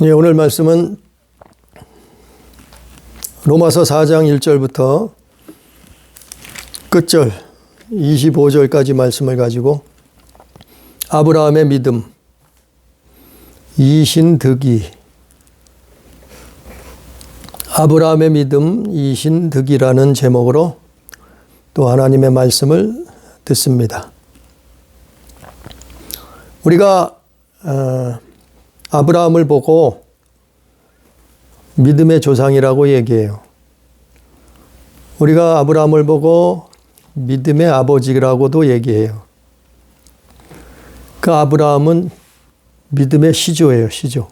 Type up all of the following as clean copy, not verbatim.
오늘 말씀은 로마서 4장 1절부터 끝절 25절까지 말씀을 가지고 아브라함의 믿음, 이신득이, 아브라함의 믿음, 이신득이라는 제목으로 또 하나님의 말씀을 듣습니다. 우리가 아브라함을 보고 믿음의 조상이라고 얘기해요. 우리가 아브라함을 보고 믿음의 아버지라고도 얘기해요. 그 아브라함은 믿음의 시조예요, 시조.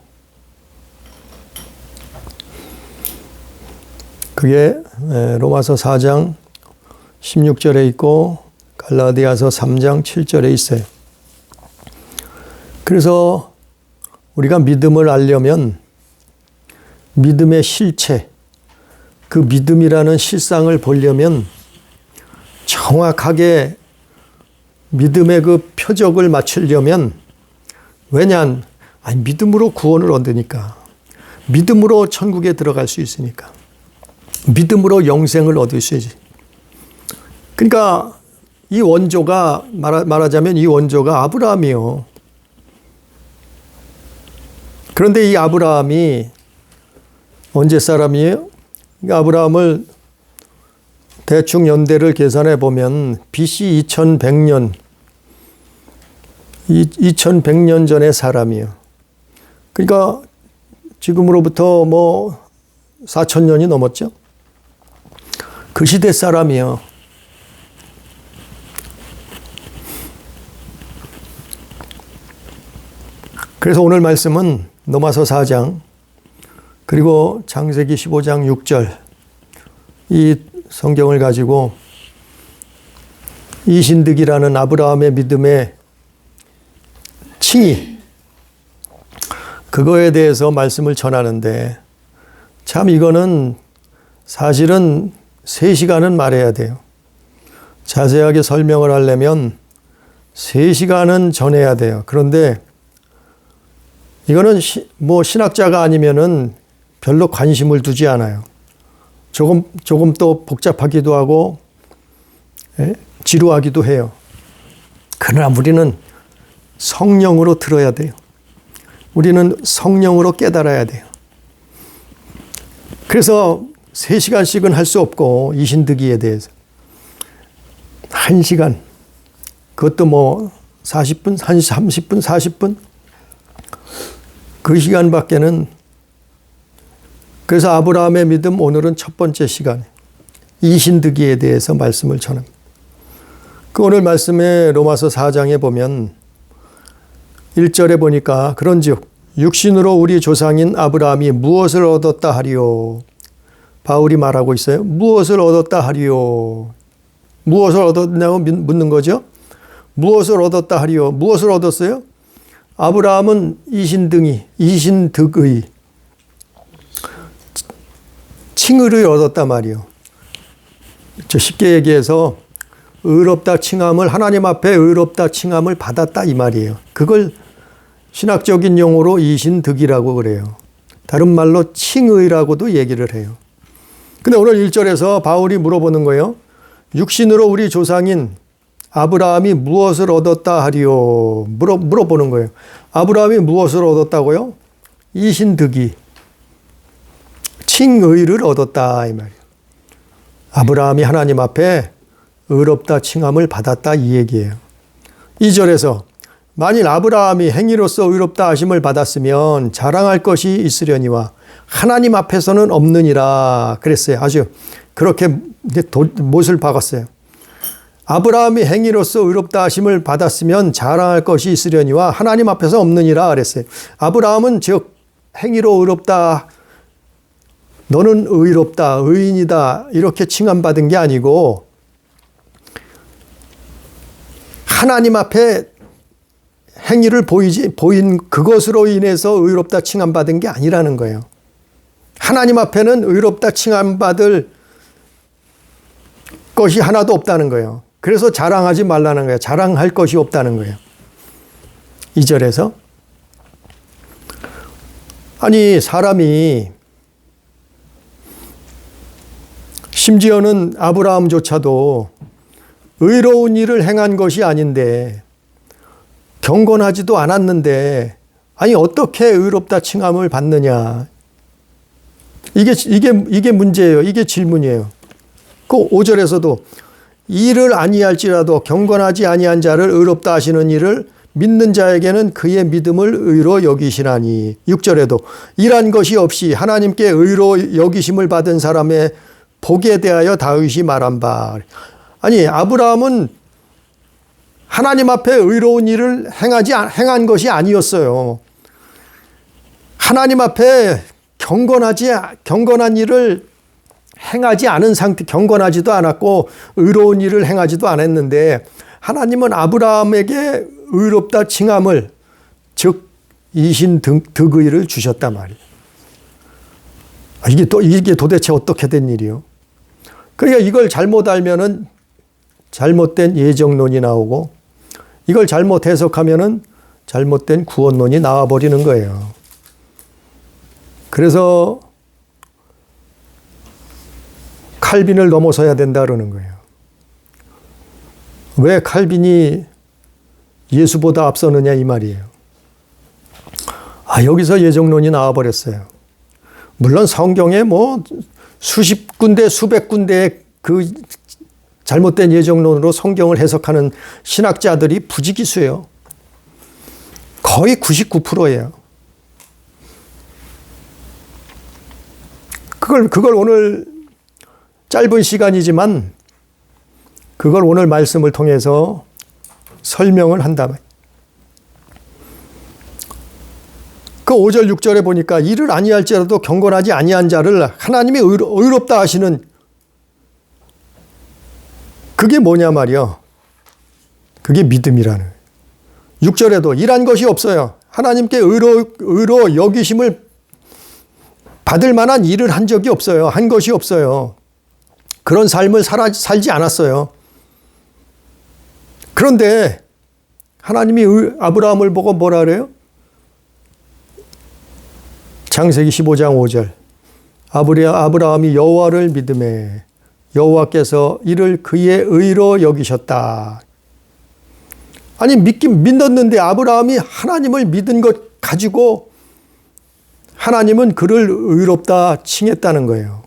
그게 로마서 4장 16절에 있고 갈라디아서 3장 7절에 있어요. 그래서 우리가 믿음을 알려면 믿음의 실체, 그 믿음이라는 실상을 보려면 정확하게 믿음의 그 표적을 맞추려면, 왜냐하면 믿음으로 구원을 얻으니까, 믿음으로 천국에 들어갈 수 있으니까, 믿음으로 영생을 얻을 수 있지. 그러니까 이 원조가 말하자면 이 원조가 아브라함이요. 그런데 이 아브라함이 언제 사람이에요? 아브라함을 대충 연대를 계산해 보면 BC 2100년, 2100년 전의 사람이에요. 그러니까 지금으로부터 4000년이 넘었죠? 그 시대 사람이에요. 그래서 오늘 말씀은 로마서 4장 그리고 창세기 15장 6절 이 성경을 가지고 이신득이라는 아브라함의 믿음의 칭의, 그거에 대해서 말씀을 전하는데, 참 이거는 사실은 3시간은 말해야 돼요. 자세하게 설명을 하려면 3시간은 전해야 돼요. 그런데 이거는 신학자가 아니면은 별로 관심을 두지 않아요. 조금 또 복잡하기도 하고, 지루하기도 해요. 그러나 우리는 성령으로 들어야 돼요. 우리는 성령으로 깨달아야 돼요. 그래서 3시간씩은 할 수 없고, 이신득이에 대해서 1시간, 그것도 40분, 30분, 40분, 그 시간밖에는. 그래서 아브라함의 믿음, 오늘은 첫 번째 시간에 이신득이에 대해서 말씀을 전합니다. 그 오늘 말씀에 로마서 4장에 보면 1절에 보니까 그런즉 육신으로 우리 조상인 아브라함이 무엇을 얻었다 하리요. 바울이 말하고 있어요. 무엇을 얻었다 하리요. 무엇을 얻었냐고 묻는 거죠. 무엇을 얻었다 하리요. 무엇을 얻었어요? 아브라함은 이신득의 칭의를 얻었단 말이요. 쉽게 얘기해서 의롭다 칭함을, 하나님 앞에 의롭다 칭함을 받았다 이 말이에요. 그걸 신학적인 용어로 이신득이라고 그래요. 다른 말로 칭의라고도 얘기를 해요. 근데 오늘 1절에서 바울이 물어보는 거예요. 육신으로 우리 조상인 아브라함이 무엇을 얻었다 하리요. 물어보는 거예요. 아브라함이 무엇을 얻었다고요? 이신득이, 칭의를 얻었다 이 말이에요. 아브라함이 하나님 앞에 의롭다 칭함을 받았다 이 얘기예요. 2절에서 만일 아브라함이 행위로서 의롭다 하심을 받았으면 자랑할 것이 있으려니와 하나님 앞에서는 없느니라 그랬어요. 아주 그렇게 못을 박았어요. 아브라함이 행위로서 의롭다 하심을 받았으면 자랑할 것이 있으려니와 하나님 앞에서 없느니라 그랬어요. 아브라함은 즉 행위로 의롭다, 너는 의롭다, 의인이다 이렇게 칭함받은 게 아니고 하나님 앞에 행위를 보인 그것으로 인해서 의롭다 칭함받은 게 아니라는 거예요. 하나님 앞에는 의롭다 칭함받을 것이 하나도 없다는 거예요. 그래서 자랑하지 말라는 거예요. 자랑할 것이 없다는 거예요. 2절에서 아니, 사람이 심지어는 아브라함조차도 의로운 일을 행한 것이 아닌데 경건하지도 않았는데 아니 어떻게 의롭다 칭함을 받느냐. 이게 문제예요. 이게 질문이에요. 그 5절에서도 이를 아니할지라도 경건하지 아니한 자를 의롭다 하시는 이를 믿는 자에게는 그의 믿음을 의로 여기시나니. 6절에도 일한 것이 없이 하나님께 의로 여기심을 받은 사람의 복에 대하여 다윗이 말한 바. 아니, 아브라함은 하나님 앞에 의로운 일을 행한 것이 아니었어요. 하나님 앞에 경건한 일을 행하지 않은 상태, 경건하지도 않았고 의로운 일을 행하지도 않았는데 하나님은 아브라함에게 의롭다 칭함을, 즉 이신 득의를 주셨단 말이에요. 이게 도대체 어떻게 된 일이요? 그러니까 이걸 잘못 알면은 잘못된 예정론이 나오고 이걸 잘못 해석하면은 잘못된 구원론이 나와버리는 거예요. 그래서 칼빈을 넘어서야 된다 그러는 거예요. 왜 칼빈이 예수보다 앞서느냐 이 말이에요. 여기서 예정론이 나와버렸어요. 물론 성경에 뭐 수십 군데 수백 군데의 그 잘못된 예정론으로 성경을 해석하는 신학자들이 부지기수예요. 거의 99%예요. 그걸 오늘 짧은 시간이지만 그걸 오늘 말씀을 통해서 설명을 한다면 그 5절 6절에 보니까 이를 아니할지라도 경건하지 아니한 자를 하나님이 의롭다 하시는 그게 뭐냐 말이요. 그게 믿음이라는. 6절에도 일한 것이 없어요. 하나님께 의로 여기심을 받을 만한 일을 한 적이 없어요. 한 것이 없어요. 그런 삶을 살지 않았어요. 그런데 하나님이 아브라함을 보고 뭐라 그래요? 창세기 15장 5절. 아브라함이 여호와를 믿음에 여호와께서 이를 그의 의로 여기셨다. 아니 믿었는데 아브라함이 하나님을 믿은 것 가지고 하나님은 그를 의롭다 칭했다는 거예요.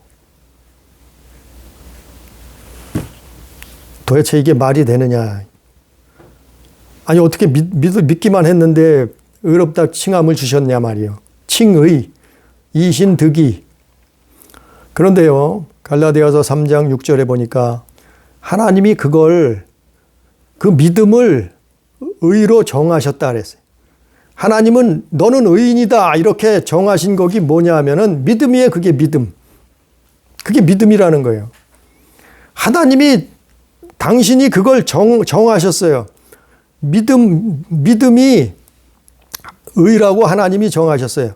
도대체 이게 말이 되느냐. 아니 어떻게 믿기만 했는데 의롭다 칭함을 주셨냐 말이요. 칭의, 이신득이. 그런데요. 갈라디아서 3장 6절에 보니까 하나님이 그 믿음을 의로 정하셨다 그랬어요. 하나님은 너는 의인이다 이렇게 정하신 것이 뭐냐 하면은 믿음이에요. 그게 믿음. 그게 믿음이라는 거예요. 하나님이 당신이 그걸 정하셨어요. 믿음이 의라고 하나님이 정하셨어요.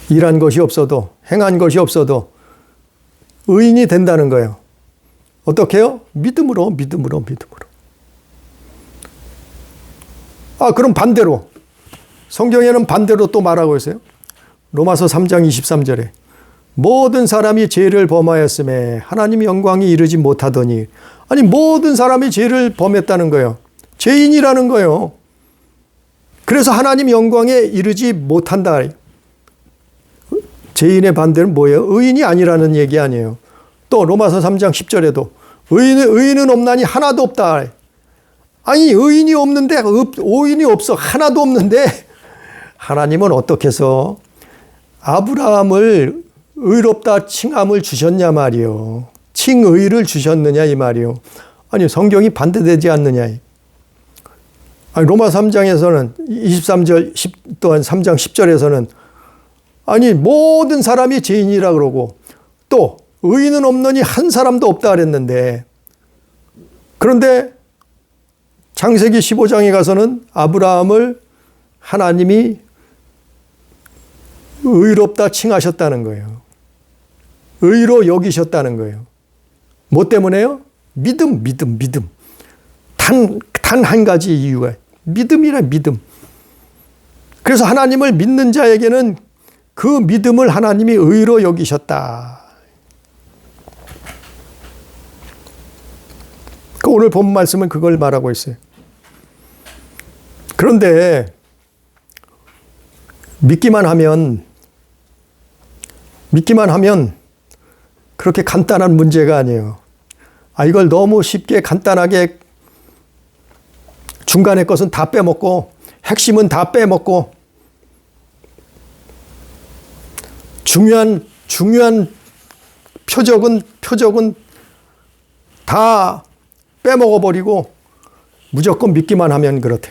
일한 것이 없어도 행한 것이 없어도 의인이 된다는 거예요. 어떻게 해요? 믿음으로. 그럼 반대로 성경에는 반대로 또 말하고 있어요. 로마서 3장 23절에 모든 사람이 죄를 범하였음에 하나님 영광이 이르지 못하더니. 아니 모든 사람이 죄를 범했다는 거예요. 죄인이라는 거예요. 그래서 하나님 영광에 이르지 못한다. 죄인의 반대는 뭐예요? 의인이 아니라는 얘기 아니에요. 또 로마서 3장 10절에도 의인은 없나니 하나도 없다. 아니 의인이 없는데 의인이 없어. 하나도 없는데 하나님은 어떻게 해서 아브라함을 의롭다 칭함을 주셨냐 말이요. 칭의를 주셨느냐 이 말이요. 아니 성경이 반대되지 않느냐. 아니 로마 3장에서는 23절 또한 3장 10절에서는 아니 모든 사람이 죄인이라 그러고 또 의인은 없느니 한 사람도 없다 그랬는데 그런데 창세기 15장에 가서는 아브라함을 하나님이 의롭다 칭하셨다는 거예요. 의로 여기셨다는 거예요. 뭐 때문에요? 믿음. 단 한 가지 이유가 믿음이라 믿음. 그래서 하나님을 믿는 자에게는 그 믿음을 하나님이 의로 여기셨다. 오늘 본 말씀은 그걸 말하고 있어요. 그런데 믿기만 하면 그렇게 간단한 문제가 아니에요. 이걸 너무 쉽게 간단하게 중간에 것은 다 빼먹고 핵심은 다 빼먹고 중요한 표적은 다 빼먹어버리고 무조건 믿기만 하면 그렇대.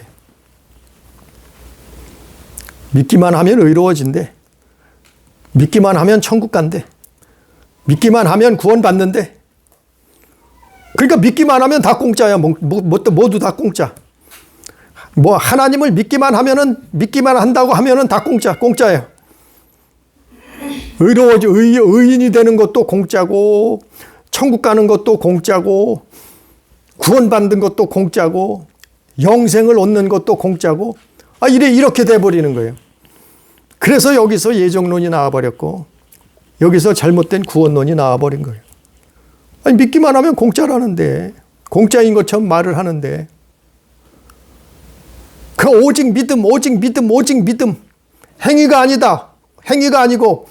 믿기만 하면 의로워진대. 믿기만 하면 천국 간대. 믿기만 하면 구원받는데. 그러니까 믿기만 하면 다 공짜야. 모두 다 공짜. 하나님을 믿기만 한다고 하면은 다 공짜예요. 의인이 되는 것도 공짜고, 천국 가는 것도 공짜고, 구원받는 것도 공짜고, 영생을 얻는 것도 공짜고, 이렇게 돼버리는 거예요. 그래서 여기서 예정론이 나와버렸고, 여기서 잘못된 구원론이 나와버린 거예요. 믿기만 하면 공짜라는데, 공짜인 것처럼 말을 하는데, 오직 믿음. 행위가 아니다. 행위가 아니고,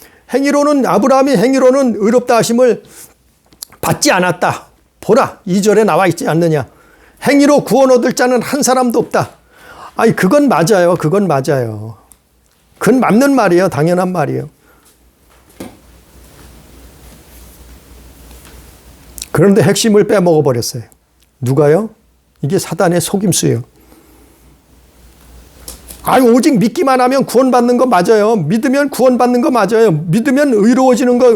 아브라함이 행위로는 의롭다 하심을 받지 않았다. 보라, 2절에 나와 있지 않느냐. 행위로 구원 얻을 자는 한 사람도 없다. 그건 맞아요. 그건 맞는 말이에요. 당연한 말이에요. 그런데 핵심을 빼먹어 버렸어요. 누가요? 이게 사단의 속임수예요. 오직 믿기만 하면 구원받는 거 맞아요. 믿으면 구원받는 거 맞아요. 믿으면 의로워지는 거,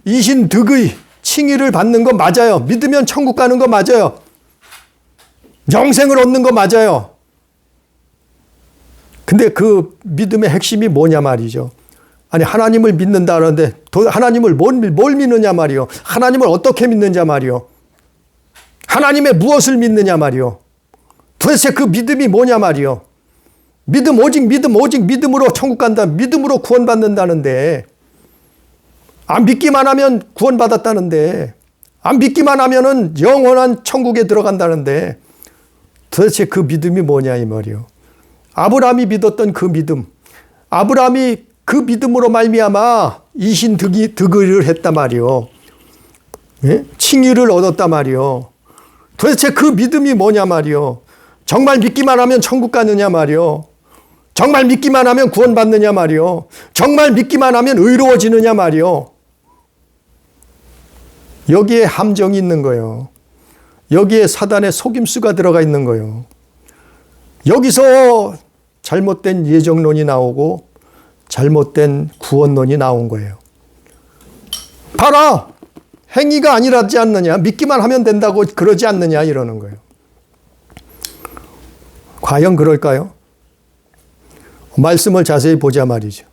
이신득의 칭의를 받는 거 맞아요. 믿으면 천국 가는 거 맞아요. 영생을 얻는 거 맞아요. 근데 그 믿음의 핵심이 뭐냐 말이죠. 하나님을 믿는다 그러는데 하나님을 뭘 믿느냐 말이요. 하나님을 어떻게 믿느냐 말이요. 하나님의 무엇을 믿느냐 말이요. 도대체 그 믿음이 뭐냐 말이요. 오직 믿음으로 천국 간다. 믿음으로 구원받는다는데, 안 믿기만 하면 구원받았다는데, 안 믿기만 하면은 영원한 천국에 들어간다는데, 도대체 그 믿음이 뭐냐 이 말이요. 아브라함이 믿었던 그 믿음, 아브라함이 그 믿음으로 말미암아 이신득의를 했단 말이요. 예? 칭의를 얻었단 말이요. 도대체 그 믿음이 뭐냐 말이요. 정말 믿기만 하면 천국 가느냐 말이요. 정말 믿기만 하면 구원받느냐 말이요. 정말 믿기만 하면 의로워지느냐 말이요. 여기에 함정이 있는 거예요. 여기에 사단의 속임수가 들어가 있는 거예요. 여기서 잘못된 예정론이 나오고 잘못된 구원론이 나온 거예요. 봐라! 행위가 아니라지 않느냐? 믿기만 하면 된다고 그러지 않느냐? 이러는 거예요. 과연 그럴까요? 말씀을 자세히 보자 말이죠.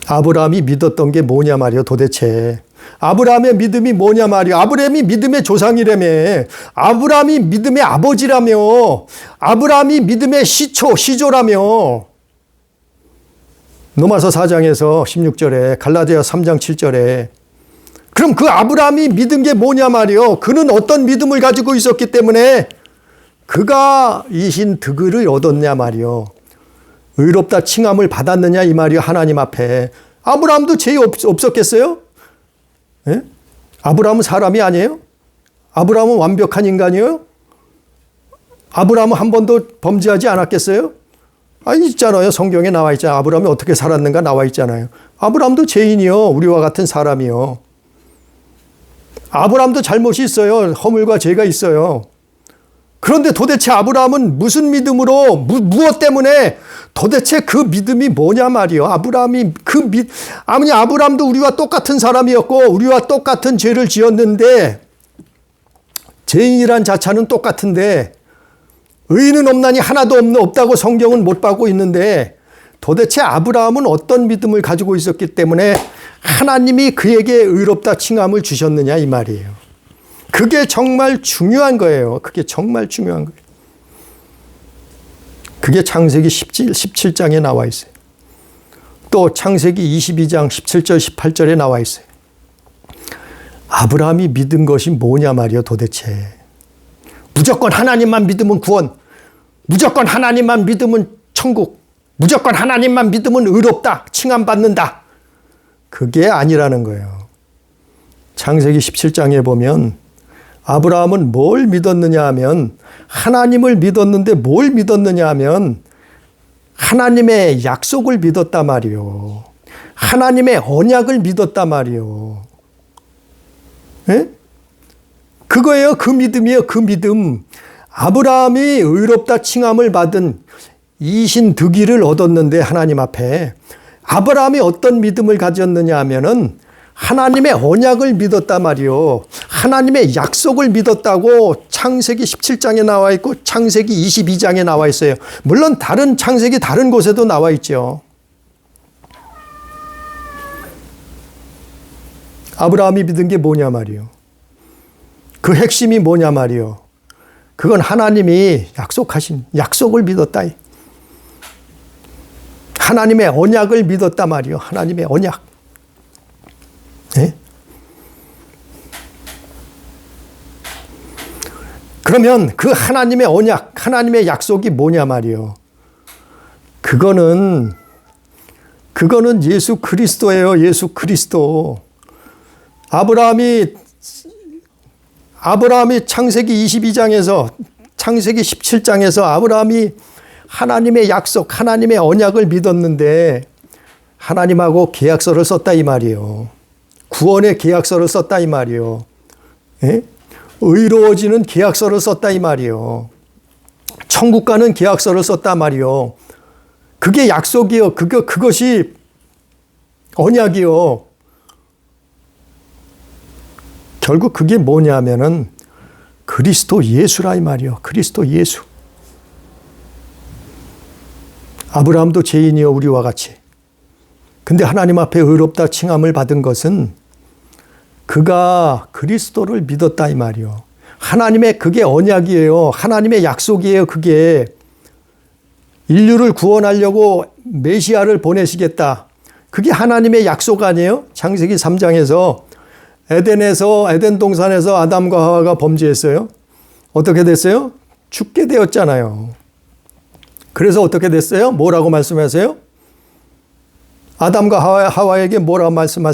아브라함이 믿었던 게 뭐냐 말이요, 도대체. 아브라함의 믿음이 뭐냐 말이요. 아브라함이 믿음의 조상이라며. 아브라함이 믿음의 아버지라며. 아브라함이 믿음의 시조라며. 로마서 4장에서 16절에, 갈라디아 3장 7절에. 그럼 그 아브라함이 믿은 게 뭐냐 말이요. 그는 어떤 믿음을 가지고 있었기 때문에 그가 이신득의를 얻었냐 말이요. 의롭다 칭함을 받았느냐 이 말이요. 하나님 앞에. 아브라함도 죄 없었겠어요? 예? 아브라함은 사람이 아니에요? 아브라함은 완벽한 인간이에요? 아브라함은 한 번도 범죄하지 않았겠어요? 있잖아요. 성경에 나와 있잖아요. 아브라함이 어떻게 살았는가 나와 있잖아요. 아브라함도 죄인이요. 우리와 같은 사람이요. 아브라함도 잘못이 있어요. 허물과 죄가 있어요. 그런데 도대체 아브라함은 무슨 믿음으로, 무엇 때문에 도대체 그 믿음이 뭐냐 말이요. 아브라함도 우리와 똑같은 사람이었고, 우리와 똑같은 죄를 지었는데, 죄인이란 자체는 똑같은데, 의인은 없나니 하나도 없다고 성경은 못 받고 있는데, 도대체 아브라함은 어떤 믿음을 가지고 있었기 때문에 하나님이 그에게 의롭다 칭함을 주셨느냐 이 말이에요. 그게 정말 중요한 거예요. 그게 정말 중요한 거예요. 그게 창세기 17장에 나와 있어요. 또 창세기 22장 17절 18절에 나와 있어요. 아브라함이 믿은 것이 뭐냐 말이요 도대체. 무조건 하나님만 믿으면 구원, 무조건 하나님만 믿으면 천국, 무조건 하나님만 믿으면 의롭다, 칭함받는다. 그게 아니라는 거예요. 창세기 17장에 보면 아브라함은 뭘 믿었느냐 하면, 하나님을 믿었는데 뭘 믿었느냐 하면 하나님의 약속을 믿었단 말이요. 하나님의 언약을 믿었단 말이요. 예? 그거예요. 그 믿음이에요. 그 믿음. 아브라함이 의롭다 칭함을 받은 이신득의를 얻었는데 하나님 앞에 아브라함이 어떤 믿음을 가졌느냐 하면은 하나님의 언약을 믿었단 말이요. 하나님의 약속을 믿었다고 창세기 17장에 나와 있고 창세기 22장에 나와 있어요. 물론 다른 창세기 다른 곳에도 나와 있죠. 아브라함이 믿은 게 뭐냐 말이요. 그 핵심이 뭐냐 말이요. 그건 하나님이 약속하신 약속을 믿었다. 하나님의 언약을 믿었다 말이요. 하나님의 언약. 네? 그러면 그 하나님의 언약, 하나님의 약속이 뭐냐 말이요. 그거는 예수 그리스도예요. 예수 그리스도. 아브라함이 창세기 22장에서 창세기 17장에서 아브라함이 하나님의 약속, 하나님의 언약을 믿었는데 하나님하고 계약서를 썼다 이 말이에요. 구원의 계약서를 썼다 이 말이에요. 예? 의로워지는 계약서를 썼다 이 말이에요. 천국 가는 계약서를 썼다 말이에요. 그게 약속이요. 그것이 언약이요. 결국 그게 뭐냐면은 그리스도 예수라 이 말이요. 그리스도 예수. 아브라함도 죄인이요 우리와 같이. 근데 하나님 앞에 의롭다 칭함을 받은 것은 그가 그리스도를 믿었다 이 말이요. 하나님의 그게 언약이에요. 하나님의 약속이에요. 그게 인류를 구원하려고 메시아를 보내시겠다. 그게 하나님의 약속 아니에요? 창세기 3장에서 에덴 동산에서 아담과 하와가 범죄했어요. 어떻게 됐어요? 죽게 되었잖아요. 그래서 어떻게 됐어요? 뭐라고 말씀하세요? 아담과 하와에게 뭐라고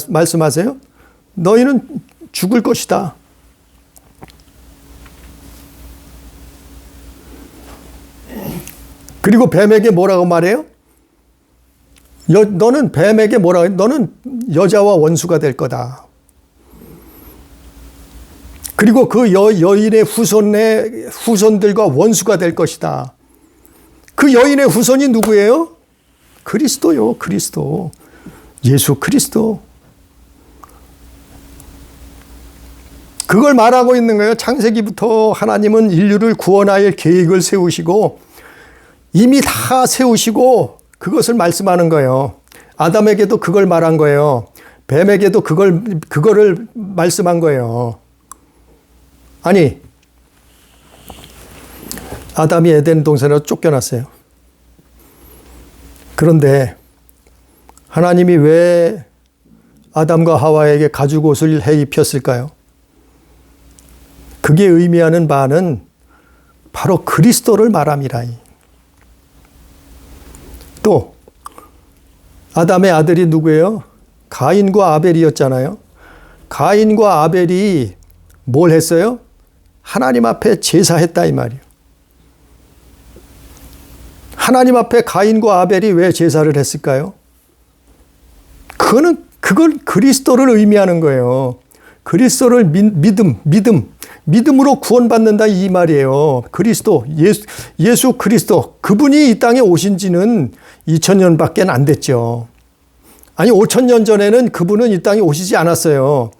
말씀하세요? 너희는 죽을 것이다. 그리고 뱀에게 뭐라고 말해요? 너는 뱀에게 뭐라고 해요? 너는 여자와 원수가 될 거다. 그리고 그 여인의 후손들과 원수가 될 것이다. 그 여인의 후손이 누구예요? 그리스도요. 그리스도. 예수 그리스도. 그걸 말하고 있는 거예요. 창세기부터 하나님은 인류를 구원할 계획을 세우시고 이미 다 세우시고 그것을 말씀하는 거예요. 아담에게도 그걸 말한 거예요. 뱀에게도 그거를 말씀한 거예요. 아니, 아담이 에덴 동산으로 쫓겨났어요. 그런데 하나님이 왜 아담과 하와에게 가죽옷을 해 입혔을까요? 그게 의미하는 바는 바로 그리스도를 말함이라. 또 아담의 아들이 누구예요? 가인과 아벨이었잖아요. 가인과 아벨이 뭘 했어요? 하나님 앞에 제사했다 이 말이에요. 하나님 앞에 가인과 아벨이 왜 제사를 했을까요? 그걸 그리스도를 의미하는 거예요. 그리스도를 믿음으로 구원받는다 이 말이에요. 그리스도, 예수 그리스도, 그분이 이 땅에 오신 지는 2000년밖에 안 됐죠. 아니 5000년 전에는 그분은 이 땅에 오시지 않았어요.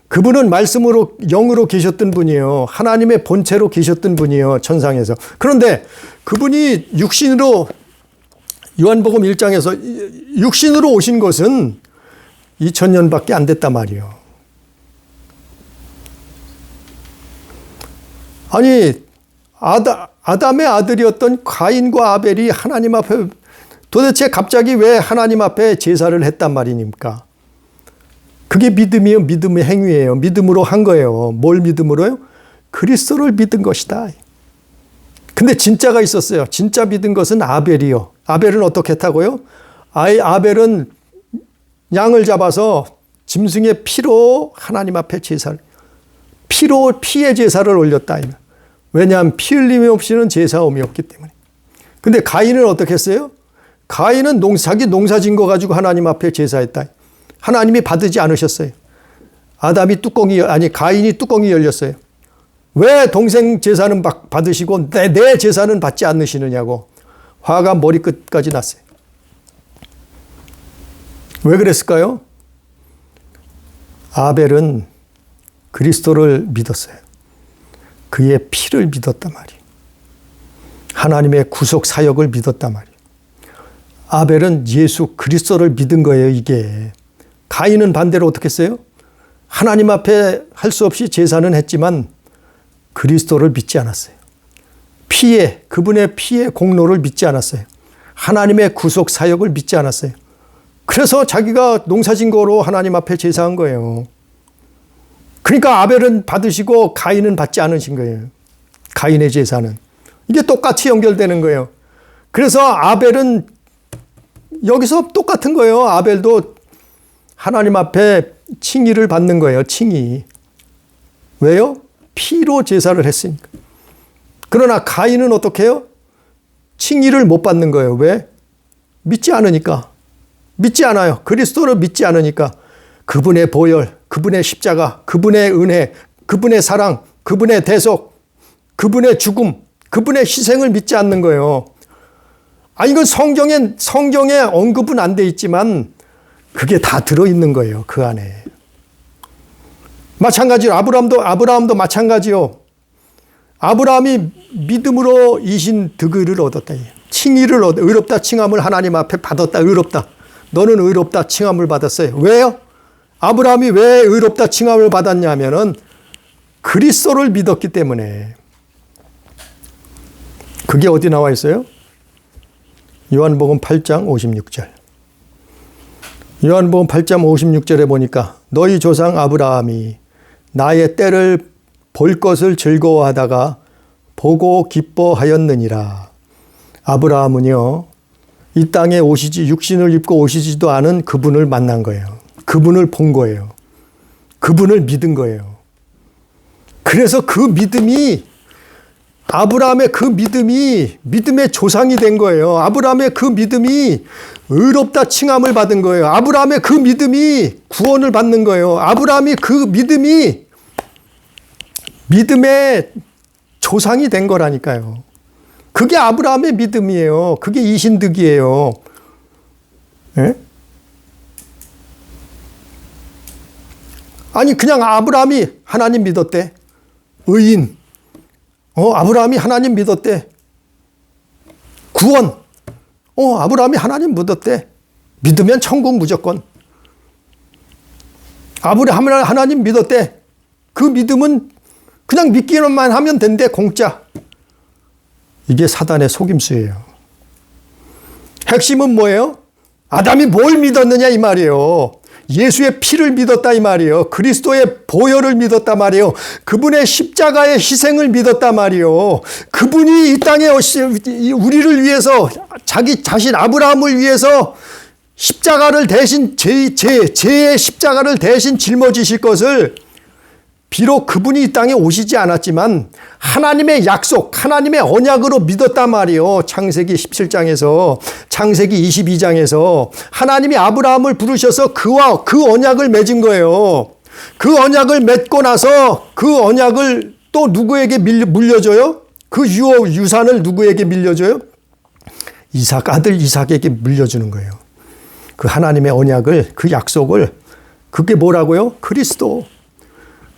그분은 말씀으로 영으로 계셨던 분이에요. 하나님의 본체로 계셨던 분이에요. 천상에서. 그런데 그분이 육신으로 요한복음 1장에서 육신으로 오신 것은 2000년밖에 안 됐단 말이에요. 아니 아담의 아들이었던 가인과 아벨이 하나님 앞에 도대체 갑자기 왜 하나님 앞에 제사를 했단 말입니까? 그게 믿음이에요. 믿음의 행위예요. 믿음으로 한 거예요. 뭘 믿음으로요? 그리스도를 믿은 것이다. 근데 진짜가 있었어요. 진짜 믿은 것은 아벨이요. 아벨은 어떻게 했다고요? 아벨은 양을 잡아서 짐승의 피로 하나님 앞에 제사를, 피의 제사를 올렸다. 왜냐하면 피 흘림이 없이는 제사함이 없기 때문에. 근데 가인은 어떻게 했어요? 가인은 자기 농사 진 거 가지고 하나님 앞에 제사했다. 하나님이 받지 않으셨어요. 가인이 뚜껑이 열렸어요. 왜 동생 제사는 받으시고 내 제사는 받지 않으시느냐고 화가 머리끝까지 났어요. 왜 그랬을까요? 아벨은 그리스도를 믿었어요. 그의 피를 믿었단 말이에요. 하나님의 구속 사역을 믿었단 말이에요. 아벨은 예수 그리스도를 믿은 거예요, 이게. 가인은 반대로 어떻게 했어요? 하나님 앞에 할 수 없이 제사는 했지만 그리스도를 믿지 않았어요. 그분의 피의 공로를 믿지 않았어요. 하나님의 구속 사역을 믿지 않았어요. 그래서 자기가 농사진 거로 하나님 앞에 제사한 거예요. 그러니까 아벨은 받으시고 가인은 받지 않으신 거예요. 가인의 제사는. 이게 똑같이 연결되는 거예요. 그래서 아벨은 여기서 똑같은 거예요. 아벨도 하나님 앞에 칭의를 받는 거예요. 칭의. 왜요? 피로 제사를 했으니까. 그러나 가인은 어떻게 해요? 칭의를 못 받는 거예요. 왜? 믿지 않으니까. 믿지 않아요. 그리스도를 믿지 않으니까. 그분의 보혈, 그분의 십자가, 그분의 은혜, 그분의 사랑, 그분의 대속, 그분의 죽음, 그분의 희생을 믿지 않는 거예요. 이건 성경에 언급은 안 돼 있지만 그게 다 들어있는 거예요. 그 안에. 마찬가지로 아브라함도 마찬가지요. 아브라함이 믿음으로 이신 득의를 얻었다. 칭의를 의롭다 칭함을 하나님 앞에 받았다. 의롭다. 너는 의롭다 칭함을 받았어요. 왜요? 아브라함이 왜 의롭다 칭함을 받았냐면은 그리스도를 믿었기 때문에. 그게 어디 나와 있어요? 요한복음 8장 56절. 요한복음 8장 56절에 보니까 너희 조상 아브라함이 나의 때를 볼 것을 즐거워하다가 보고 기뻐하였느니라. 아브라함은요, 이 땅에 육신을 입고 오시지도 않은 그분을 만난 거예요. 그분을 본 거예요. 그분을 믿은 거예요. 그래서 그 믿음이 아브라함의 그 믿음이 믿음의 조상이 된 거예요. 아브라함의 그 믿음이 의롭다 칭함을 받은 거예요. 아브라함의 그 믿음이 구원을 받는 거예요. 아브라함이 그 믿음이 믿음의 조상이 된 거라니까요. 그게 아브라함의 믿음이에요. 그게 이신득이에요. 예? 그냥 아브라함이 하나님 믿었대. 의인. 아브라함이 하나님 믿었대. 구원. 아브라함이 하나님 믿었대. 믿으면 천국 무조건. 아브라함이 하나님 믿었대. 그 믿음은 그냥 믿기만 하면 된대. 공짜. 이게 사단의 속임수예요. 핵심은 뭐예요? 아담이 뭘 믿었느냐 이 말이에요. 예수의 피를 믿었다 이 말이에요. 그리스도의 보혈을 믿었다 말이에요. 그분의 십자가의 희생을 믿었다 말이에요. 그분이 이 땅에 우리를 위해서 자기 자신 아브라함을 위해서 십자가를 대신 죄의 십자가를 대신 짊어지실 것을 비록 그분이 이 땅에 오시지 않았지만 하나님의 약속, 하나님의 언약으로 믿었단 말이에요. 창세기 17장에서, 창세기 22장에서 하나님이 아브라함을 부르셔서 그와 그 언약을 맺은 거예요. 그 언약을 맺고 나서 그 언약을 또 누구에게 물려줘요? 그 유산을 누구에게 물려줘요? 아들 이삭에게 물려주는 거예요. 그 하나님의 언약을, 그 약속을, 그게 뭐라고요? 그리스도.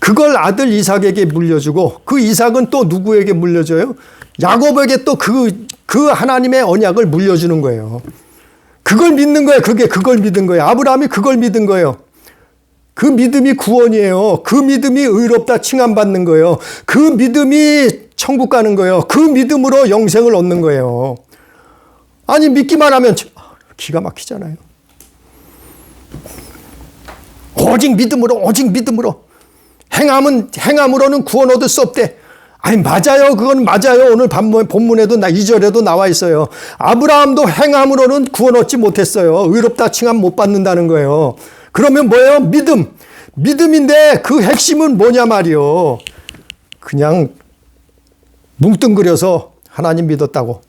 그걸 아들 이삭에게 물려주고 그 이삭은 또 누구에게 물려줘요? 야곱에게 또 그 하나님의 언약을 물려주는 거예요. 그걸 믿는 거예요. 그걸 믿은 거예요. 아브라함이 그걸 믿은 거예요. 그 믿음이 구원이에요. 그 믿음이 의롭다 칭함받는 거예요. 그 믿음이 천국 가는 거예요. 그 믿음으로 영생을 얻는 거예요. 아니 믿기만 하면 기가 막히잖아요. 오직 믿음으로 행함으로는 구원 얻을 수 없대. 아니 맞아요. 그건 맞아요. 오늘 본문에도 2절에도 나와 있어요. 아브라함도 행함으로는 구원 얻지 못했어요. 의롭다 칭함 못 받는다는 거예요. 그러면 뭐예요? 믿음인데 그 핵심은 뭐냐 말이요. 그냥 뭉뚱그려서 하나님 믿었다고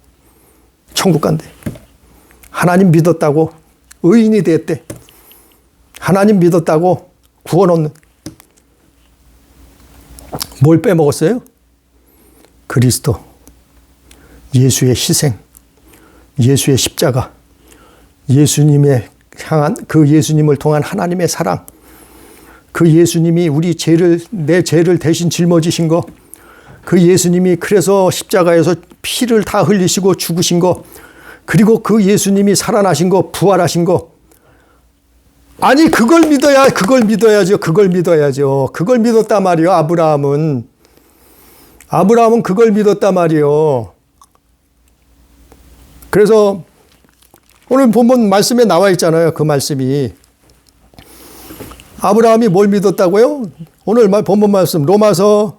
천국 간대. 하나님 믿었다고 의인이 됐대. 하나님 믿었다고 구원 얻는. 뭘 빼먹었어요? 그리스도, 예수의 희생, 예수의 십자가, 예수님의 향한 그 예수님을 통한 하나님의 사랑, 그 예수님이 내 죄를 대신 짊어지신 거, 그 예수님이 그래서 십자가에서 피를 다 흘리시고 죽으신 거, 그리고 그 예수님이 살아나신 거, 부활하신 거. 아니 그걸 믿어야죠. 그걸 믿었단 말이요. 아브라함은 그걸 믿었단 말이요. 그래서 오늘 본문 말씀에 나와 있잖아요. 그 말씀이. 아브라함이 뭘 믿었다고요? 오늘 본문 말씀 로마서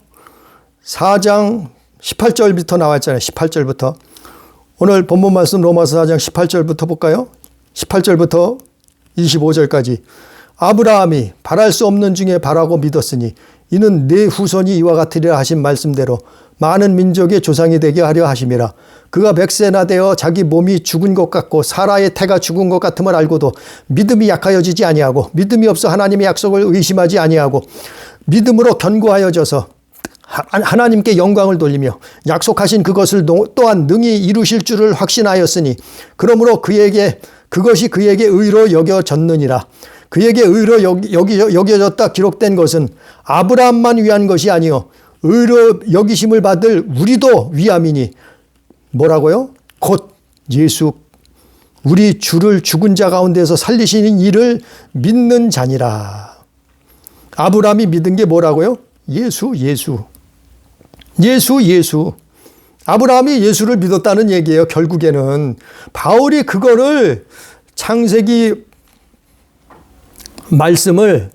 4장 18절부터 나와 있잖아요. 18절부터. 오늘 본문 말씀 로마서 4장 18절부터 볼까요? 18절부터 25절까지. 아브라함이 바랄 수 없는 중에 바라고 믿었으니 이는 내 후손이 이와 같으리라 하신 말씀대로 많은 민족의 조상이 되게 하려 하심이라. 그가 100세나 되어 자기 몸이 죽은 것 같고 사라의 태가 죽은 것 같음을 알고도 믿음이 약하여지지 아니하고 믿음이 없어 하나님의 약속을 의심하지 아니하고 믿음으로 견고하여져서 하나님께 영광을 돌리며 약속하신 그것을 또한 능히 이루실 줄을 확신하였으니 그러므로 그것이 그에게 의로 여겨졌느니라. 그에게 의로 여겨졌다 기록된 것은 아브라함만 위한 것이 아니요 의로 여기심을 받을 우리도 위함이니 뭐라고요? 곧 예수 우리 주를 죽은 자 가운데서 살리시는 이를 믿는 자니라. 아브라함이 믿은 게 뭐라고요? 예수. 아브라함이 예수를 믿었다는 얘기예요. 결국에는 바울이 그거를 창세기 15장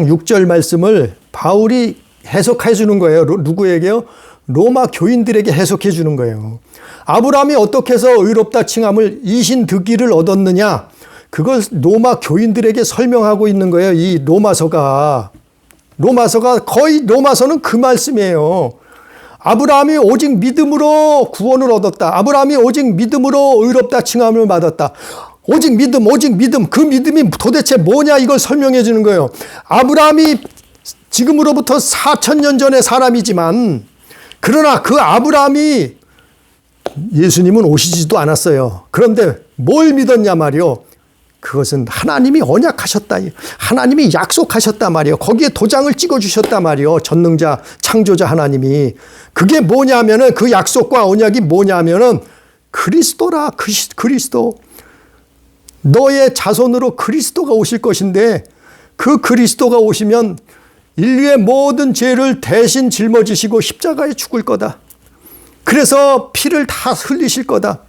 6절 말씀을 바울이 해석해 주는 거예요. 누구에게요? 로마 교인들에게 해석해 주는 거예요. 아브라함이 어떻게 해서 의롭다 칭함을 이신 득기를 얻었느냐? 그걸 로마 교인들에게 설명하고 있는 거예요. 이 로마서는 그 말씀이에요. 아브라함이 오직 믿음으로 구원을 얻었다. 아브라함이 오직 믿음으로 의롭다 칭함을 받았다. 오직 믿음. 그 믿음이 도대체 뭐냐 이걸 설명해 주는 거예요. 아브라함이 지금으로부터 4,000년 전의 사람이지만 그러나 그 아브라함이 예수님은 오시지도 않았어요. 그런데 뭘 믿었냐 말이요. 그것은 하나님이 언약하셨다. 하나님이 약속하셨다 말이요. 거기에 도장을 찍어주셨다 말이요. 전능자, 창조자 하나님이. 그게 뭐냐면은 그 약속과 언약이 뭐냐면은 그리스도라. 그리스도. 너의 자손으로 그리스도가 오실 것인데 그 그리스도가 오시면 인류의 모든 죄를 대신 짊어지시고 십자가에 죽을 거다. 그래서 피를 다 흘리실 거다.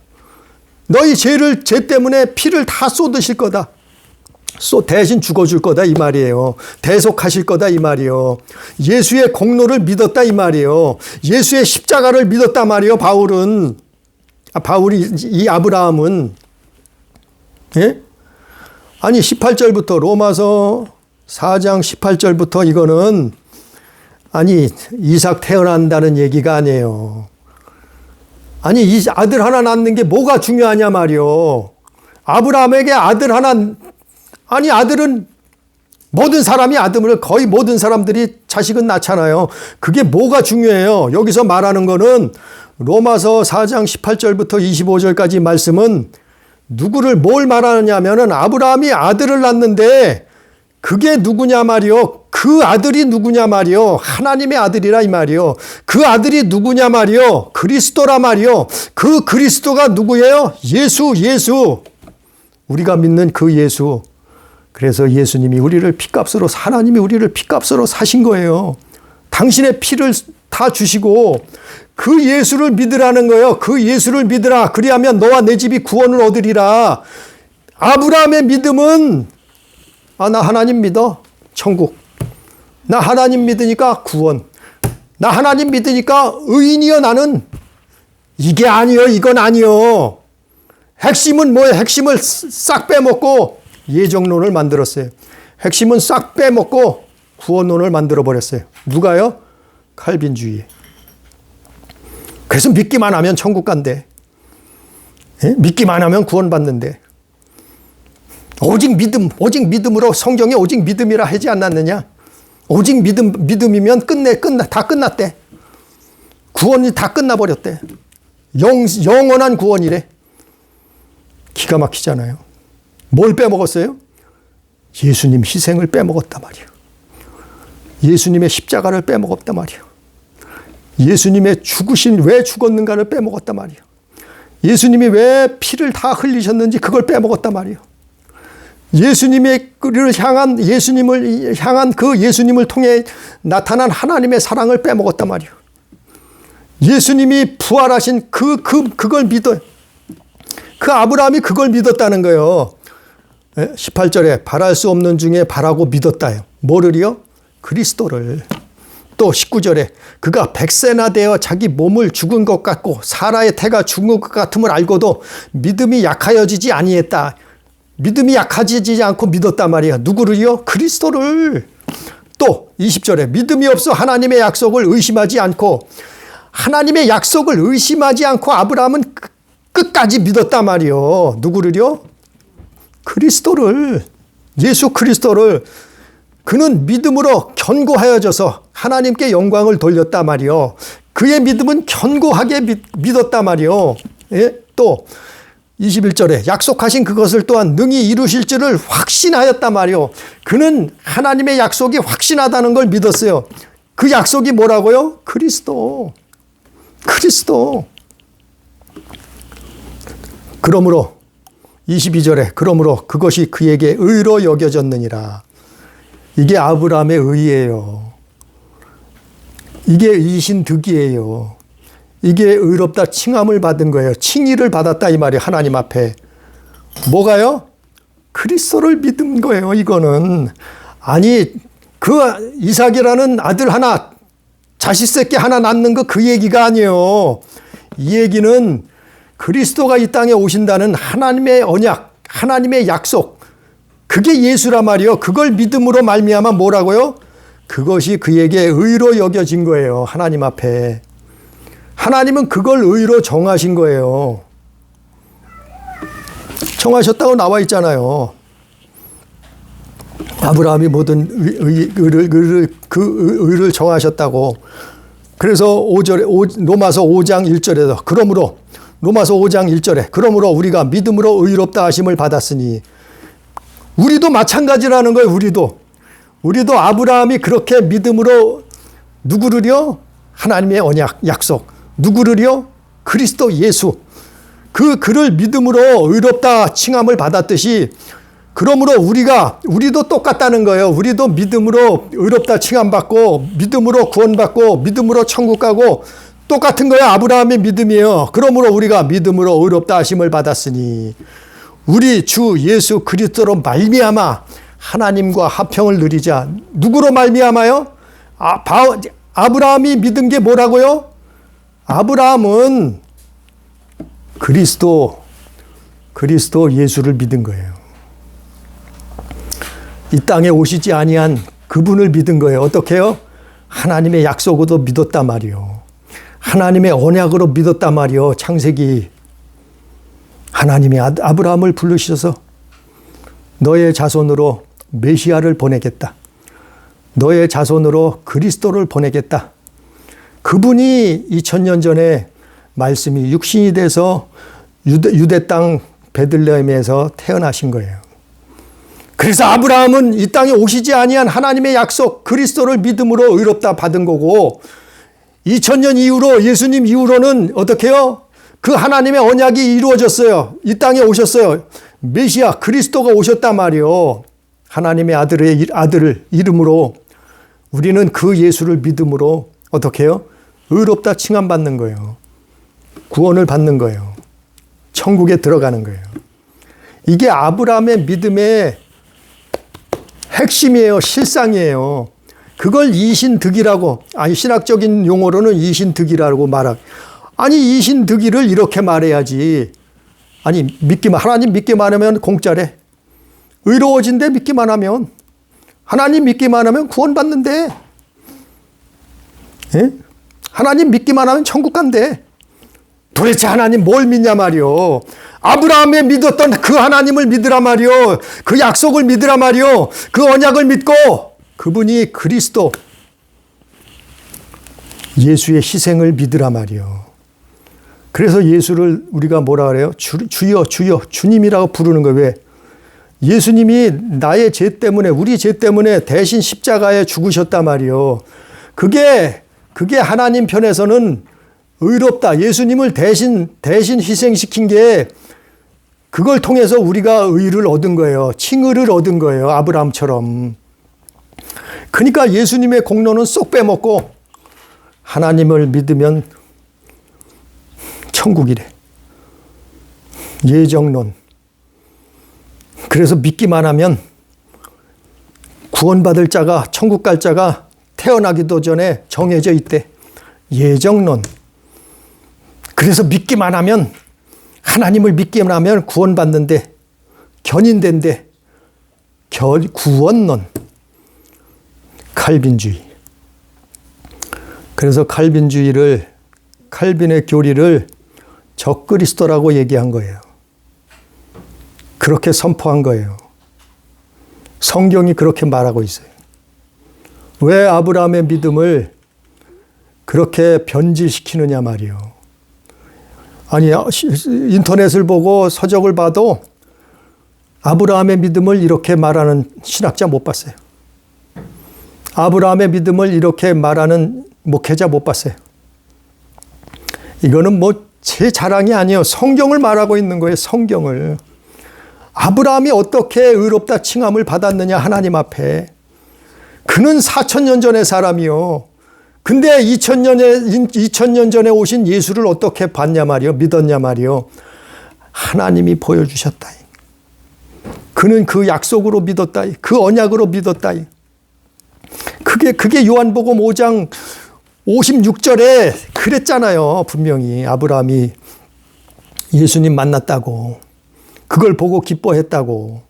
너희 죄 때문에 피를 다 쏟으실 거다. 대신 죽어줄 거다 이 말이에요. 대속하실 거다 이 말이에요. 예수의 공로를 믿었다 이 말이에요. 예수의 십자가를 믿었다 말이에요. 이 아브라함은. 예? 아니 18절부터 로마서 4장 18절부터 이거는 아니 이삭 태어난다는 얘기가 아니에요. 아니 이 아들 하나 낳는 게 뭐가 중요하냐 말이요. 아브라함에게 아들 하나, 아니 아들은 모든 사람이 거의 모든 사람들이 자식은 낳잖아요. 그게 뭐가 중요해요. 여기서 말하는 거는 로마서 4장 18절부터 25절까지 말씀은 뭘 말하느냐면은 아브라함이 아들을 낳는데 그게 누구냐 말이요. 그 아들이 누구냐 말이요. 하나님의 아들이라 이 말이요. 그 아들이 누구냐 말이요. 그리스도라 말이요. 그 그리스도가 누구예요? 예수. 우리가 믿는 그 예수. 그래서 예수님이 하나님이 우리를 핏값으로 사신 거예요. 당신의 피를 다 주시고 그 예수를 믿으라는 거예요. 그 예수를 믿으라. 그리하면 너와 내 집이 구원을 얻으리라. 아브라함의 믿음은 나 하나님 믿어. 천국. 나 하나님 믿으니까 구원. 나 하나님 믿으니까 의인이여 나는. 이게 아니요. 이건 아니요. 핵심은 뭐예요? 핵심을 싹 빼먹고 예정론을 만들었어요. 핵심은 싹 빼먹고 구원론을 만들어버렸어요. 누가요? 칼빈주의. 그래서 믿기만 하면 천국 간대. 예? 믿기만 하면 구원받는데. 오직 믿음으로 성경에 오직 믿음이라 하지 않았느냐? 오직 믿음이면 다 끝났대. 구원이 다 끝나버렸대. 영원한 구원이래. 기가 막히잖아요. 뭘 빼먹었어요? 예수님 희생을 빼먹었단 말이에요. 예수님의 십자가를 빼먹었단 말이에요. 예수님의 죽으신 왜 죽었는가를 빼먹었단 말이에요. 예수님이 왜 피를 다 흘리셨는지 그걸 빼먹었단 말이에요. 예수님을 향한 그 예수님을 통해 나타난 하나님의 사랑을 빼먹었단 말이에요. 예수님이 부활하신 그걸 믿어요. 그 아브라함이 그걸 믿었다는 거예요. 18절에 바랄 수 없는 중에 바라고 믿었다요. 뭐를요? 그리스도를. 또 19절에 그가 100세나 되어 자기 몸을 죽은 것 같고 사라의 태가 죽은 것 같음을 알고도 믿음이 약하여지지 아니했다. 믿음이 약해지지 않고 믿었단 말이야. 누구를요? 그리스도를. 또 20절에 믿음이 없어 하나님의 약속을 의심하지 않고 아브라함은 끝까지 믿었단 말이요. 누구를요? 그리스도를. 예수 그리스도를. 그는 믿음으로 견고하여져서 하나님께 영광을 돌렸단 말이요. 그의 믿음은 견고하게 믿었단 말이요. 예? 또 21절에 약속하신 그것을 또한 능히 이루실 줄을 확신하였단 말이요. 그는 하나님의 약속이 확신하다는 걸 믿었어요. 그 약속이 뭐라고요? 그리스도. 그러므로 22절에 그러므로 그것이 그에게 의로 여겨졌느니라. 이게 아브라함의 의예요. 이게 의신 득이에요. 이게 의롭다 칭함을 받은 거예요. 칭의를 받았다 이 말이에요. 하나님 앞에. 뭐가요? 그리스도를 믿은 거예요. 이거는. 아니 그 이삭이라는 아들 하나 자식 새끼 하나 낳는 거 그 얘기가 아니에요. 이 얘기는 그리스도가 이 땅에 오신다는 하나님의 언약, 하나님의 약속. 그게 예수란 말이요. 그걸 믿음으로 말미암아 뭐라고요? 그것이 그에게 의로 여겨진 거예요. 하나님 앞에. 하나님은 그걸 의로 정하신 거예요. 정하셨다고 나와 있잖아요. 아브라함이 모든 의를 정하셨다고. 그래서 로마서 5장 1절에서 그러므로 로마서 5장 1절에 그러므로 우리가 믿음으로 의롭다 하심을 받았으니 우리도 마찬가지라는 거예요. 우리도 아브라함이 그렇게 믿음으로 누구를요? 하나님의 언약, 약속. 누구를요? 그리스도 예수. 그를 믿음으로 의롭다 칭함을 받았듯이 그러므로 우리도 똑같다는 거예요. 우리도 믿음으로 의롭다 칭함받고 믿음으로 구원받고 믿음으로 천국 가고 똑같은 거예요. 아브라함의 믿음이에요. 그러므로 우리가 믿음으로 의롭다 하심을 받았으니 우리 주 예수 그리스도로 말미암아 하나님과 화평을 누리자. 누구로 말미암아요? 아브라함이 믿은 게 뭐라고요? 아브라함은 그리스도 예수를 믿은 거예요. 이 땅에 오시지 아니한 그분을 믿은 거예요. 어떻게요? 하나님의 약속으로 믿었단 말이요. 하나님의 언약으로 믿었단 말이요. 창세기. 하나님이 아브라함을 부르셔서 너의 자손으로 메시아를 보내겠다. 너의 자손으로 그리스도를 보내겠다. 그분이 2000년 전에 말씀이 육신이 돼서 유대 땅 베들레헴에서 태어나신 거예요. 그래서 아브라함은 이 땅에 오시지 아니한 하나님의 약속 그리스도를 믿음으로 의롭다 받은 거고 2000년 이후로 예수님 이후로는 어떻게 해요? 그 하나님의 언약이 이루어졌어요. 이 땅에 오셨어요. 메시아 그리스도가 오셨단 말이에요. 하나님의 아들 이름으로 우리는 그 예수를 믿음으로 어떻게 해요? 의롭다 칭함받는 거예요. 구원을 받는 거예요. 천국에 들어가는 거예요. 이게 아브라함의 믿음의 핵심이에요. 실상이에요. 그걸 이신득이라고, 아니 신학적인 용어로는 이신득이라고 아니 이신득이를 이렇게 말해야지. 아니 하나님 믿기만 하면 공짜래. 의로워진대 믿기만 하면. 하나님 믿기만 하면 구원받는데. 예? 하나님 믿기만 하면 천국 간대. 도대체 하나님 뭘 믿냐 말이요. 아브라함이 믿었던 그 하나님을 믿으라 말이요. 그 약속을 믿으라 말이요. 그 언약을 믿고 그분이 그리스도 예수의 희생을 믿으라 말이요. 그래서 예수를 우리가 뭐라 그래요? 주여 주여 주님이라고 부르는 거예요. 왜? 예수님이 나의 죄 때문에 우리 죄 때문에 대신 십자가에 죽으셨단 말이요. 그게 하나님 편에서는 의롭다. 예수님을 대신 희생시킨 게 그걸 통해서 우리가 의를 얻은 거예요. 칭의를 얻은 거예요. 아브라함처럼. 그러니까 예수님의 공로는 쏙 빼먹고 하나님을 믿으면 천국이래. 예정론. 그래서 믿기만 하면 구원받을 자가, 천국 갈 자가 태어나기도 전에 정해져 있대. 예정론. 그래서 믿기만 하면, 하나님을 믿기만 하면 구원받는데, 견인된대. 구원론. 칼빈주의. 그래서 칼빈의 교리를 적그리스도라고 얘기한 거예요. 그렇게 선포한 거예요. 성경이 그렇게 말하고 있어요. 왜 아브라함의 믿음을 그렇게 변질시키느냐 말이요. 아니, 인터넷을 보고 서적을 봐도 아브라함의 믿음을 이렇게 말하는 신학자 못 봤어요. 아브라함의 믿음을 이렇게 말하는 목회자 못 봤어요. 이거는 제 자랑이 아니에요. 성경을 말하고 있는 거예요. 성경을. 아브라함이 어떻게 의롭다 칭함을 받았느냐 하나님 앞에. 그는 4,000년 전의 사람이요. 근데 2000년 전에 오신 예수를 어떻게 봤냐 말이요. 믿었냐 말이요. 하나님이 보여주셨다. 그는 그 약속으로 믿었다. 그 언약으로 믿었다. 그게 요한복음 5장 56절에 그랬잖아요. 분명히 아브라함이 예수님 만났다고. 그걸 보고 기뻐했다고.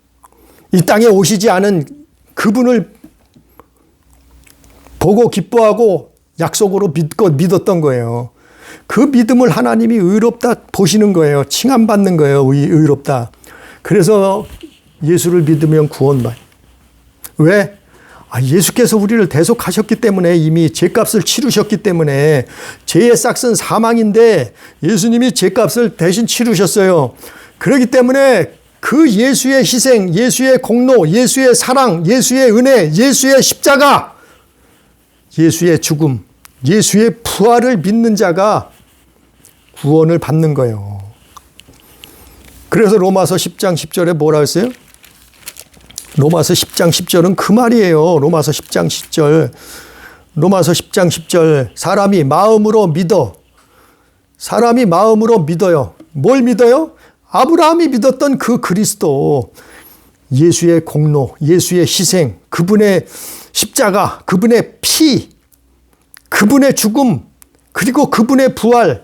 이 땅에 오시지 않은 그분을 보고 기뻐하고 약속으로 믿었던 거예요. 그 믿음을 하나님이 의롭다 보시는 거예요. 칭함받는 거예요. 의롭다. 그래서 예수를 믿으면 구원받아요. 왜? 예수께서 우리를 대속하셨기 때문에, 이미 죄값을 치르셨기 때문에. 죄의 싹은 사망인데 예수님이 죄값을 대신 치르셨어요. 그렇기 때문에 그 예수의 희생, 예수의 공로, 예수의 사랑, 예수의 은혜, 예수의 십자가, 예수의 죽음, 예수의 부활을 믿는 자가 구원을 받는 거예요. 그래서 로마서 10장 10절에 뭐라 했어요? 로마서 10장 10절은 그 말이에요. 로마서 10장 10절. 로마서 10장 10절. 사람이 마음으로 믿어요. 뭘 믿어요? 아브라함이 믿었던 그 그리스도, 예수의 공로, 예수의 희생, 그분의 십자가, 그분의 피, 그분의 죽음, 그리고 그분의 부활.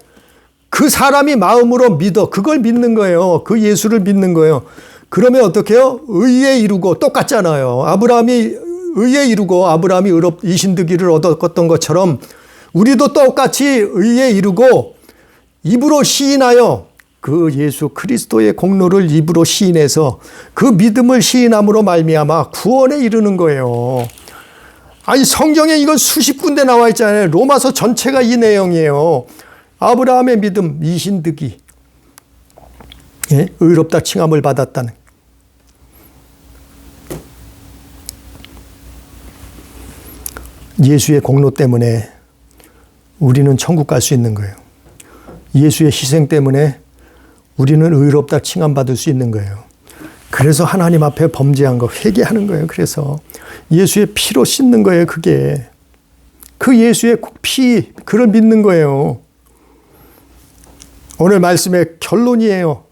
그 사람이 마음으로 믿어. 그걸 믿는 거예요. 그 예수를 믿는 거예요. 그러면 어떻게 해요? 의에 이루고, 똑같잖아요. 아브라함이 의에 이루고 아브라함이 이신득이를 얻었던 것처럼 우리도 똑같이 의에 이루고 입으로 시인하여 그 예수 그리스도의 공로를 입으로 시인해서 그 믿음을 시인함으로 말미암아 구원에 이르는 거예요. 아니, 성경에 이건 수십 군데 나와 있잖아요. 로마서 전체가 이 내용이에요. 아브라함의 믿음, 이신득이, 예? 의롭다 칭함을 받았다는. 예수의 공로 때문에 우리는 천국 갈 수 있는 거예요. 예수의 희생 때문에 우리는 의롭다 칭함받을 수 있는 거예요. 그래서 하나님 앞에 범죄한 거 회개하는 거예요. 그래서 예수의 피로 씻는 거예요. 그게. 그 예수의 피, 그걸 믿는 거예요. 오늘 말씀의 결론이에요.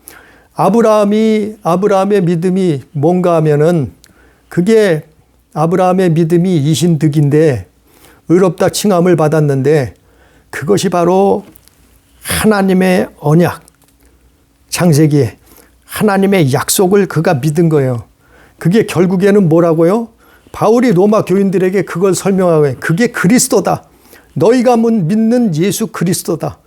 아브라함의 믿음이 뭔가 하면은 그게 아브라함의 믿음이 이신득인데 의롭다 칭함을 받았는데 그것이 바로 하나님의 언약, 창세기에 하나님의 약속을 그가 믿은 거예요. 그게 결국에는 뭐라고요? 바울이 로마 교인들에게 그걸 설명하고 그게 그리스도다. 너희가 믿는 예수 그리스도다.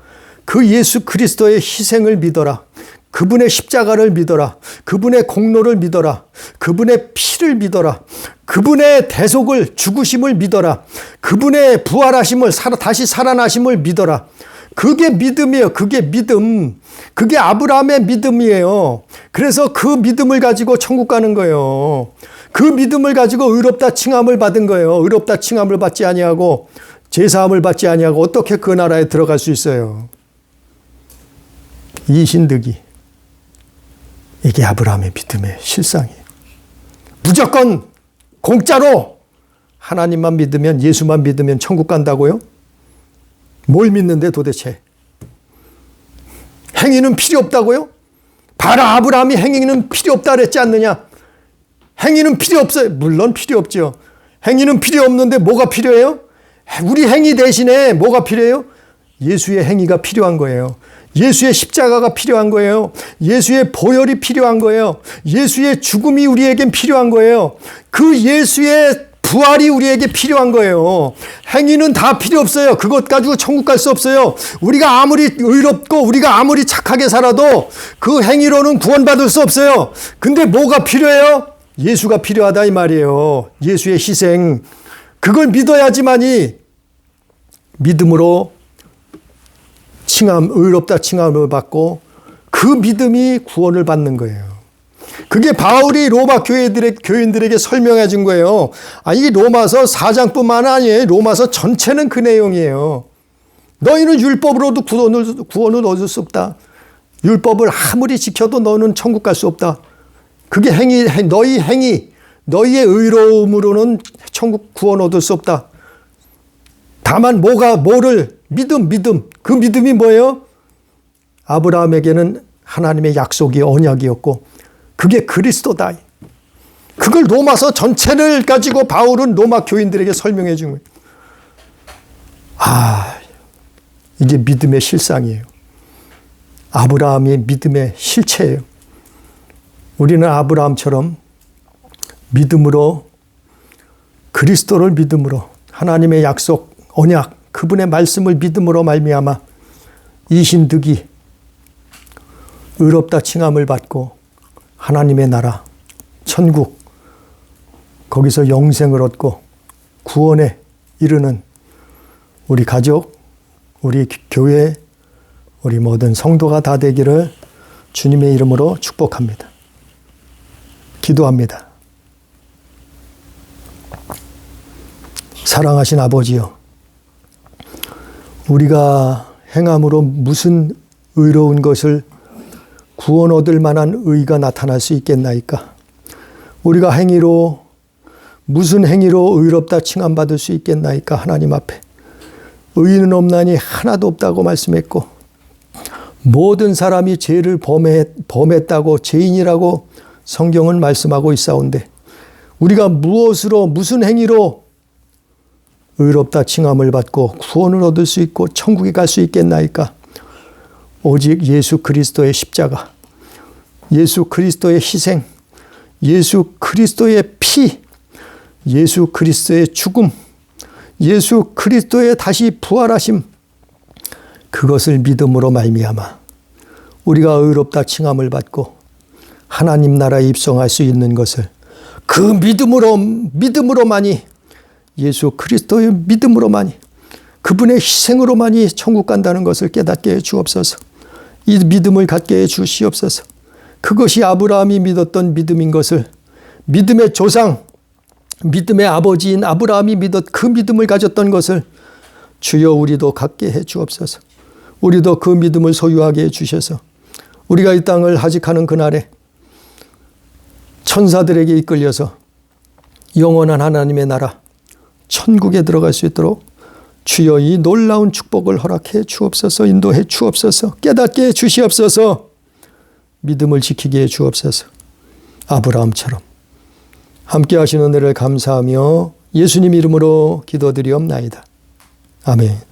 그 예수 그리스도의 희생을 믿어라. 그분의 십자가를 믿어라. 그분의 공로를 믿어라. 그분의 피를 믿어라. 그분의 대속을 죽으심을 믿어라. 그분의 부활하심을 다시 살아나심을 믿어라. 그게 믿음이에요. 그게 믿음. 그게 아브라함의 믿음이에요. 그래서 그 믿음을 가지고 천국 가는 거예요. 그 믿음을 가지고 의롭다 칭함을 받은 거예요. 의롭다 칭함을 받지 아니하고 제사함을 받지 아니하고 어떻게 그 나라에 들어갈 수 있어요? 이신득이. 이게 아브라함의 믿음의 실상이에요. 무조건 공짜로 하나님만 믿으면, 예수만 믿으면 천국 간다고요? 뭘 믿는데 도대체? 행위는 필요 없다고요? 봐라, 아브라함이 행위는 필요 없다 그랬지 않느냐? 행위는 필요 없어요. 물론 필요 없죠. 행위는 필요 없는데 뭐가 필요해요? 우리 행위 대신에 뭐가 필요해요? 예수의 행위가 필요한 거예요. 예수의 십자가가 필요한 거예요. 예수의 보혈이 필요한 거예요. 예수의 죽음이 우리에겐 필요한 거예요. 그 예수의 부활이 우리에게 필요한 거예요. 행위는 다 필요 없어요. 그것 가지고 천국 갈 수 없어요. 우리가 아무리 의롭고 우리가 아무리 착하게 살아도 그 행위로는 구원받을 수 없어요. 근데 뭐가 필요해요? 예수가 필요하다 이 말이에요. 예수의 희생. 그걸 믿어야지만이 믿음으로 의롭다 칭함을 받고 그 믿음이 구원을 받는 거예요. 그게 바울이 로마 교인들에게 설명해 준 거예요. 이 로마서 4장뿐만 아니에요. 로마서 전체는 그 내용이에요. 너희는 율법으로도 구원을 얻을 수 없다. 율법을 아무리 지켜도 너는 천국 갈 수 없다. 그게 너희의 의로움으로는 천국 구원 얻을 수 없다. 다만 믿음. 그 믿음이 뭐예요? 아브라함에게는 하나님의 약속이 언약이었고 그게 그리스도다. 그걸 로마서 전체를 가지고 바울은 로마 교인들에게 설명해 준 거예요. 이게 믿음의 실상이에요. 아브라함의 믿음의 실체예요. 우리는 아브라함처럼 믿음으로, 그리스도를 믿음으로, 하나님의 약속, 언약, 그분의 말씀을 믿음으로 말미암아 이신득이 의롭다 칭함을 받고 하나님의 나라, 천국, 거기서 영생을 얻고 구원에 이르는 우리 가족, 우리 교회, 우리 모든 성도가 다 되기를 주님의 이름으로 축복합니다. 기도합니다. 사랑하신 아버지여, 우리가 행함으로 무슨 의로운 것을 구원 얻을 만한 의가 나타날 수 있겠나이까? 우리가 무슨 행위로 의롭다 칭함받을 수 있겠나이까? 하나님 앞에 의인은 없나니 하나도 없다고 말씀했고 모든 사람이 죄를 범했다고 죄인이라고 성경은 말씀하고 있사온데 우리가 무슨 행위로 의롭다 칭함을 받고 구원을 얻을 수 있고 천국에 갈 수 있겠나이까? 오직 예수 그리스도의 십자가, 예수 그리스도의 희생, 예수 그리스도의 피, 예수 그리스도의 죽음, 예수 그리스도의 다시 부활하심, 그것을 믿음으로 말미암아 우리가 의롭다 칭함을 받고 하나님 나라에 입성할 수 있는 것을 그 믿음으로만이, 예수 그리스도의 믿음으로만이, 그분의 희생으로만이 천국 간다는 것을 깨닫게 해 주옵소서. 이 믿음을 갖게 해 주시옵소서. 그것이 아브라함이 믿었던 믿음인 것을, 믿음의 조상, 믿음의 아버지인 아브라함이 그 믿음을 가졌던 것을 주여 우리도 갖게 해 주옵소서. 우리도 그 믿음을 소유하게 해 주셔서 우리가 이 땅을 하직하는 그날에 천사들에게 이끌려서 영원한 하나님의 나라 천국에 들어갈 수 있도록 주여 이 놀라운 축복을 허락해 주옵소서. 인도해 주옵소서. 깨닫게 해 주시옵소서. 믿음을 지키게 해 주옵소서. 아브라함처럼 함께 하시는 은혜를 감사하며 예수님 이름으로 기도드리옵나이다. 아멘.